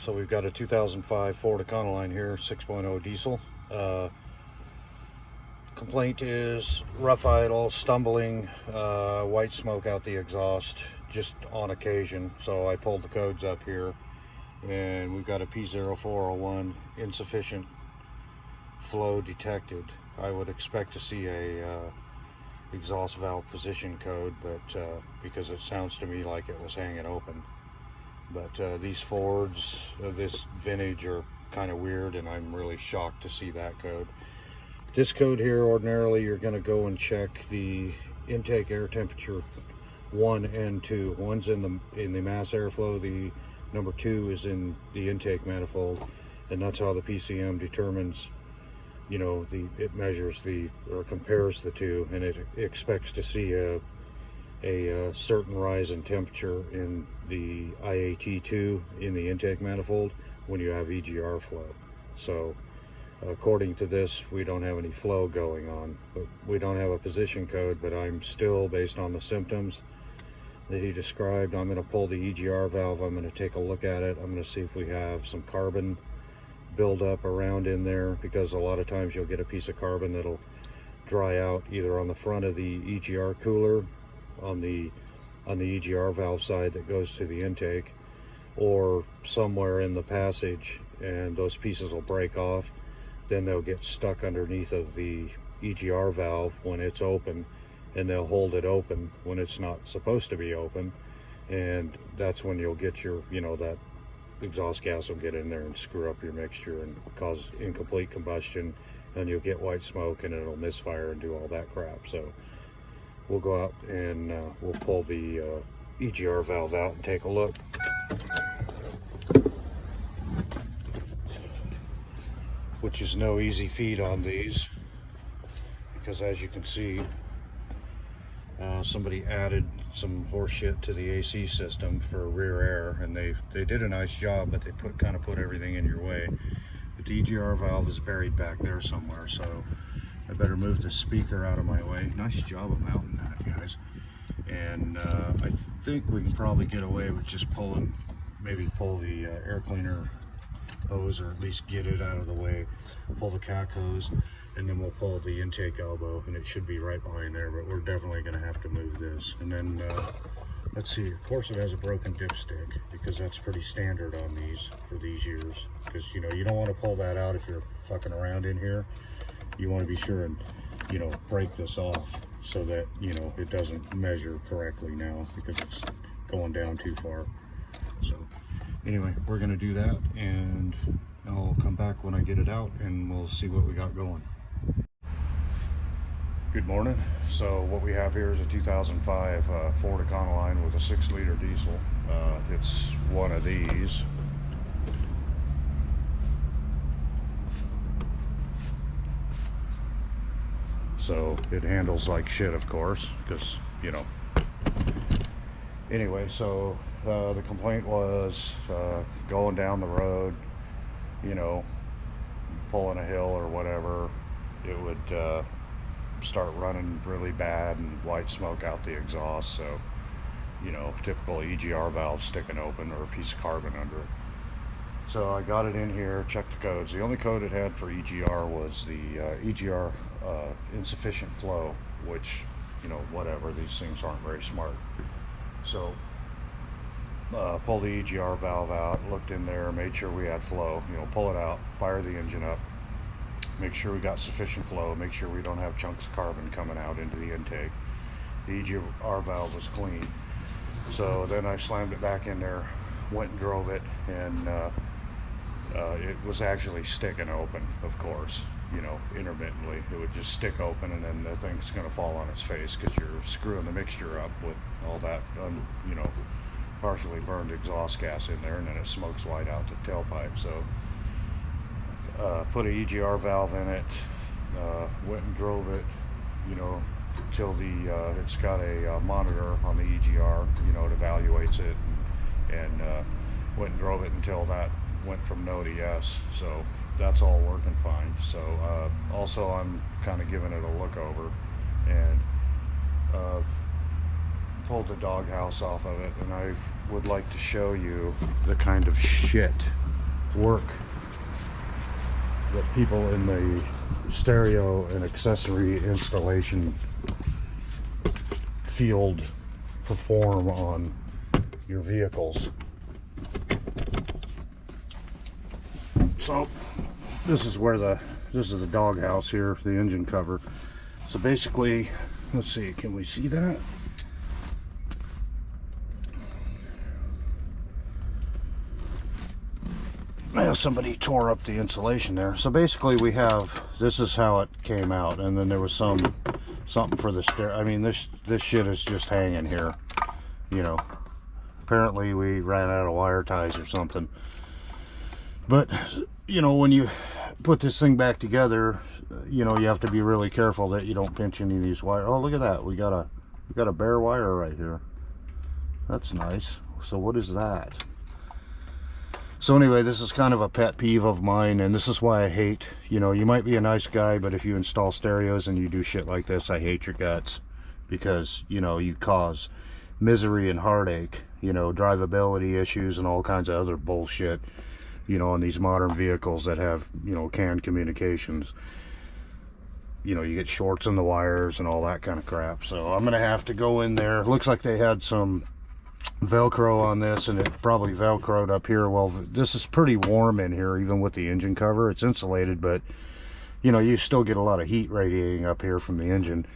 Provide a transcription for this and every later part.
So we've got a 2005 Ford Econoline here, 6.0 diesel. Complaint is rough idle, stumbling, white smoke out the exhaust just on occasion. So I pulled the codes up here, and we've got a P0401, insufficient flow detected. I would expect to see a exhaust valve position code, but because it sounds to me like it was hanging open. But these Fords of this vintage are kind of weird, and I'm really shocked to see that code. This code here, ordinarily you're going to go and check the intake air temperature 1 and 2. One's in the mass airflow, the number 2 is in the intake manifold, and that's how the PCM determines, you know, it measures or compares the two, and it expects to see a certain rise in temperature in the IAT2 in the intake manifold when you have EGR flow. So according to this, we don't have any flow going on, but we don't have a position code. But I'm still, based on the symptoms that he described, I'm going to pull the EGR valve. I'm going to take a look at it. I'm going to see if we have some carbon buildup around in there, because a lot of times you'll get a piece of carbon that'll dry out either on the front of the EGR cooler, on the EGR valve side that goes to the intake, or somewhere in the passage, and those pieces will break off. Then they'll get stuck underneath of the EGR valve when it's open, and they'll hold it open when it's not supposed to be open, and that's when you'll get your, you know, that exhaust gas will get in there and screw up your mixture and cause incomplete combustion, and you'll get white smoke, and it'll misfire and do all that crap. So we'll go out and we'll pull the EGR valve out and take a look. Which is no easy feat on these, because as you can see, somebody added some horse shit to the AC system for rear air, and they did a nice job, but they kind of put everything in your way. But the EGR valve is buried back there somewhere, so I better move the speaker out of my way. Nice job of mounting that, guys. And I think we can probably get away with just maybe pull the air cleaner hose, or at least get it out of the way, pull the cac hose, and then we'll pull the intake elbow, and it should be right behind there. But we're definitely going to have to move this. And then let's see, of course it has a broken dipstick, because that's pretty standard on these for these years, because you know, you don't want to pull that out if you're fucking around in here. You want to be sure and, you know, break this off so that, you know, it doesn't measure correctly now, because it's going down too far. So anyway, we're going to do that, and I'll come back when I get it out, and we'll see what we got going. Good morning. So what we have here is a 2005 Ford Econoline with a 6-liter diesel. It's one of these. So it handles like shit, of course, because, you know. Anyway, so the complaint was going down the road, you know, pulling a hill or whatever, it would start running really bad and white smoke out the exhaust. So, you know, typical EGR valve sticking open, or a piece of carbon under it. So I got it in here, checked the codes. The only code it had for EGR was the EGR insufficient flow, which, you know, whatever, these things aren't very smart. So pull the EGR valve out, looked in there, made sure we had flow, you know, pull it out, fire the engine up, make sure we got sufficient flow, make sure we don't have chunks of carbon coming out into the intake. The EGR valve was clean. So then I slammed it back in there, went and drove it, and it was actually sticking open, of course, you know, intermittently. It would just stick open, and then the thing's going to fall on its face, because you're screwing the mixture up with all that, you know, partially burned exhaust gas in there, and then it smokes white out the tailpipe. So put an EGR valve in it, went and drove it, you know, till it's got a monitor on the EGR, you know, it evaluates it, and went and drove it until that went from no to yes. So that's all working fine. So also I'm kind of giving it a look over, and pulled the doghouse off of it, and I would like to show you the kind of shit work that people in the stereo and accessory installation field perform on your vehicles. So this is the doghouse here, the engine cover. So basically, let's see, can we see that? Yeah, somebody tore up the insulation there. So basically we have, this is how it came out, and then there was something for the stair. I mean, this shit is just hanging here, you know. Apparently we ran out of wire ties or something. But, you know, when you put this thing back together, you know, you have to be really careful that you don't pinch any of these wires. Oh, look at that. We got a bare wire right here. That's nice. So what is that? So anyway, this is kind of a pet peeve of mine, and this is why I hate, you know, you might be a nice guy, but if you install stereos and you do shit like this, I hate your guts, because, you know, you cause misery and heartache, you know, drivability issues and all kinds of other bullshit, you know, on these modern vehicles that have, you know, canned communications. You know, you get shorts in the wires and all that kind of crap. So I'm gonna have to go in there. It looks like they had some Velcro on this, and it probably Velcroed up here. Well, this is pretty warm in here, even with the engine cover. It's insulated, but you know, you still get a lot of heat radiating up here from the engine,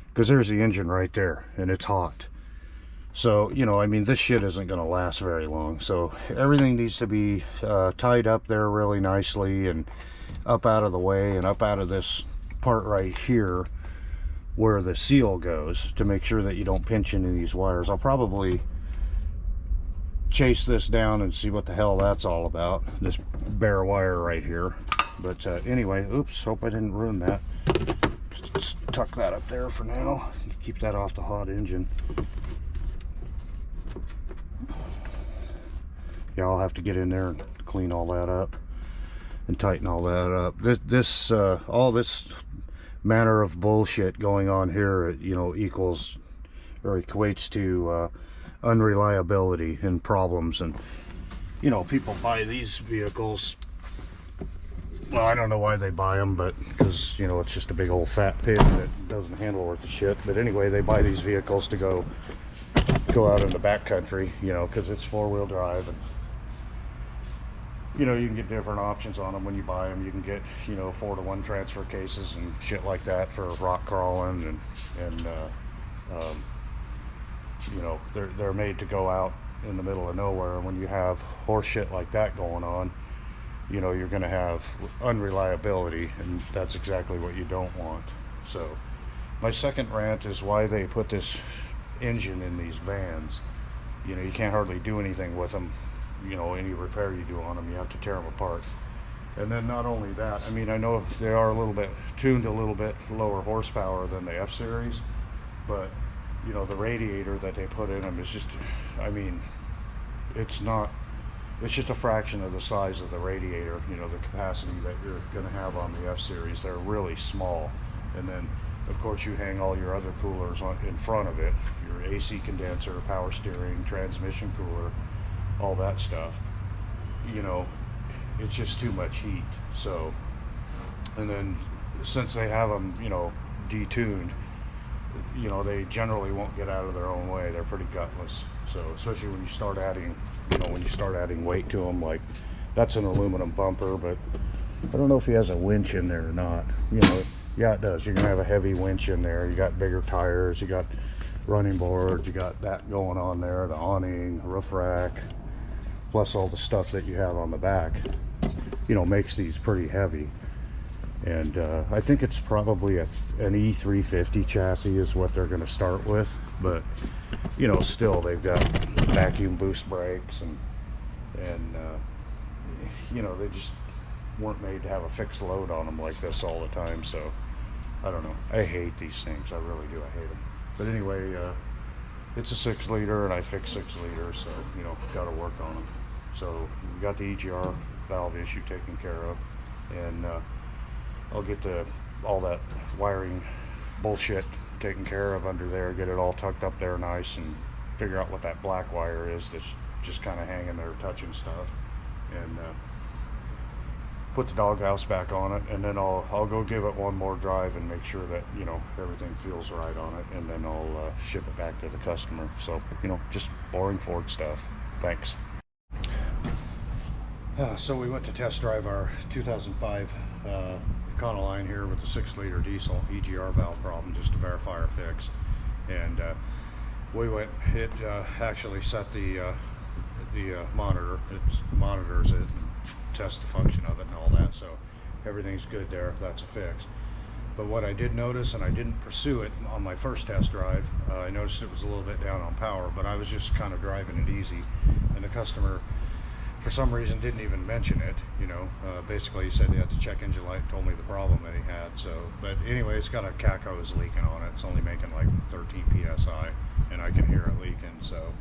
because there's the engine right there, and it's hot. So, you know, I mean, this shit isn't going to last very long. So everything needs to be tied up there really nicely, and up out of the way, and up out of this part right here where the seal goes, to make sure that you don't pinch into these wires. I'll probably chase this down and see what the hell that's all about, this bare wire right here. But anyway, oops, hope I didn't ruin that. Just tuck that up there for now. Keep that off the hot engine. Yeah, I'll have to get in there and clean all that up and tighten all that up. All this manner of bullshit going on here, you know, equals or equates to unreliability and problems. And you know, people buy these vehicles, well, I don't know why they buy them, but because, you know, it's just a big old fat pig that doesn't handle worth the shit. But anyway, they buy these vehicles to go out in the backcountry, you know, because it's four-wheel drive, and you know, you can get different options on them when you buy them. You can get, you know, 4-to-1 transfer cases and shit like that for rock crawling, and you know, they're made to go out in the middle of nowhere. And when you have horse shit like that going on, you know, you're going to have unreliability, and that's exactly what you don't want. So my second rant is why they put this engine in these vans. You know, you can't hardly do anything with them. You know, any repair you do on them, you have to tear them apart. And then not only that, I mean, I know they are tuned a little bit lower horsepower than the F-Series, but you know, the radiator that they put in them is just, I mean, it's just a fraction of the size of the radiator, you know, the capacity that you're going to have on the F-Series. They're really small. And then, of course, you hang all your other coolers in front of it, your AC condenser, power steering, transmission cooler, all that stuff. You know, it's just too much heat. So, and then since they have them, you know, detuned, you know, they generally won't get out of their own way. They're pretty gutless. So especially when you start adding, you know, weight to them, like that's an aluminum bumper, but I don't know if he has a winch in there or not. You know, yeah, it does. You're gonna have a heavy winch in there. You got bigger tires, you got running boards, you got that going on there, the awning, roof rack, plus all the stuff that you have on the back, you know, makes these pretty heavy. And I think it's probably an E350 chassis is what they're going to start with, but you know, still they've got vacuum boost brakes, and you know, they just weren't made to have a fixed load on them like this all the time. So I don't know, I hate these things, I really do, I hate them. But anyway, it's a 6-liter, and I fixed 6 liters, so you know, got to work on them. So we got the EGR valve issue taken care of, and I'll get all that wiring bullshit taken care of under there, get it all tucked up there nice, and figure out what that black wire is that's just kind of hanging there touching stuff, and put the doghouse back on it, and then I'll go give it one more drive and make sure that, you know, everything feels right on it, and then I'll ship it back to the customer. So, you know, just boring Ford stuff. Thanks. So we went to test drive our 2005 Econoline here with the 6-liter diesel EGR valve problem, just to verify or fix. And we went, it actually set the monitor, it monitors it and tests the function of it and all that, so everything's good there. That's a fix. But what I did notice, and I didn't pursue it on my first test drive, I noticed it was a little bit down on power, but I was just kind of driving it easy, and the customer for some reason didn't even mention it. You know, basically he said he had to check engine light and told me the problem that he had. So, but anyway, it's got a cac hose leaking on it. It's only making like 13 psi, and I can hear it leaking. So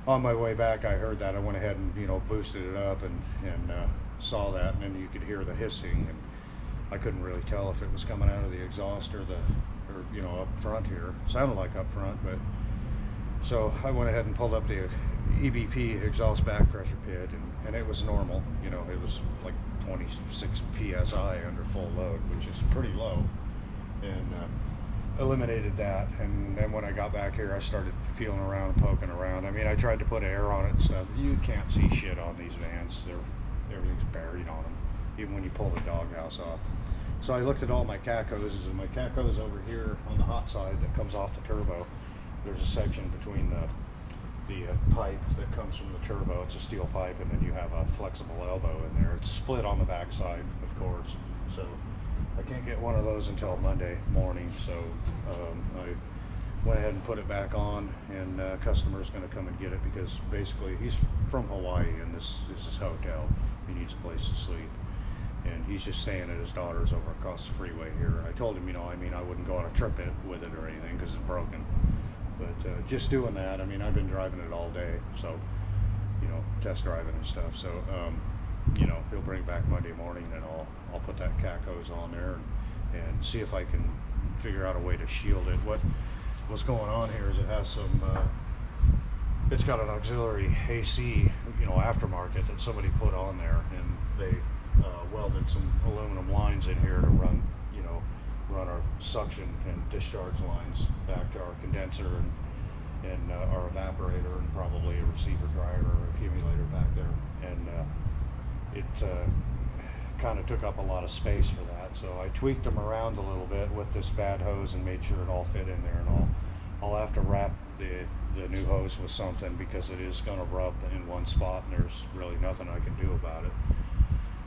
on my way back, I heard that. I went ahead and, you know, boosted it up and saw that, and then you could hear the hissing, and I couldn't really tell if it was coming out of the exhaust or you know, up front here. It sounded like up front, but so I went ahead and pulled up the EBP exhaust back pressure pit, and it was normal. You know, it was like 26 psi under full load, which is pretty low, and eliminated that. And then when I got back here, I started feeling around and poking around. I mean, I tried to put air on it and stuff. You can't see shit on these vans. Everything's buried on them, even when you pull the doghouse off. So I looked at all my cac hoses, and my cac hose over here on the hot side that comes off the turbo, there's a section between the pipe that comes from the turbo. It's a steel pipe, and then you have a flexible elbow in there. It's split on the back side, of course, so I can't get one of those until Monday morning. So I went ahead and put it back on, and customer's going to come and get it, because basically he's from Hawaii, and this is his hotel. He needs a place to sleep, and he's just staying at his daughter's over across the freeway here. I told him, you know, I mean, I wouldn't go on a trip with it or anything because it's broken. But just doing that, I mean, I've been driving it all day, so, you know, test driving and stuff. So, you know, he'll bring it back Monday morning, and I'll put that cac hose on there and see if I can figure out a way to shield it. What's going on here is it has some, it's got an auxiliary AC, you know, aftermarket that somebody put on there, and they welded some aluminum lines in here to run our suction and discharge lines back to our condenser and our evaporator, and probably a receiver dryer or accumulator back there. And it kind of took up a lot of space for that, so I tweaked them around a little bit with this bad hose and made sure it all fit in there. And I'll have to wrap the new hose with something, because it is going to rub in one spot, and there's really nothing I can do about it.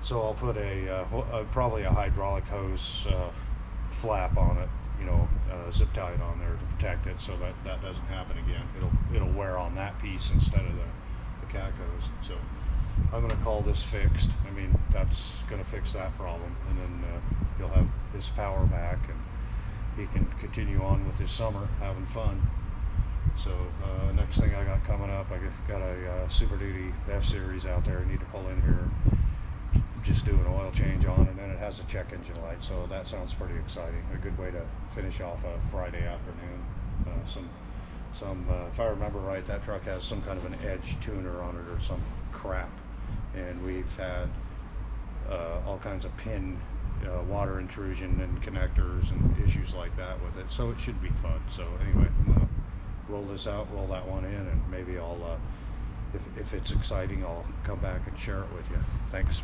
So I'll put probably a hydraulic hose flap on it, you know, zip tied on there to protect it, so that doesn't happen again. It'll wear on that piece instead of the cac hose. So I'm going to call this fixed. I mean, that's going to fix that problem, and then he'll have his power back, and he can continue on with his summer having fun. So next thing I got coming up, I got a Super Duty F-Series out there. I need to pull in here, just do an oil change on, and then it has a check engine light, so that sounds pretty exciting. A good way to finish off a Friday afternoon. If I remember right, that truck has some kind of an edge tuner on it or some crap, and we've had all kinds of pin water intrusion and connectors and issues like that with it, so it should be fun. So anyway, I'm gonna roll this out, roll that one in, and maybe I'll if it's exciting, I'll come back and share it with you. Thanks.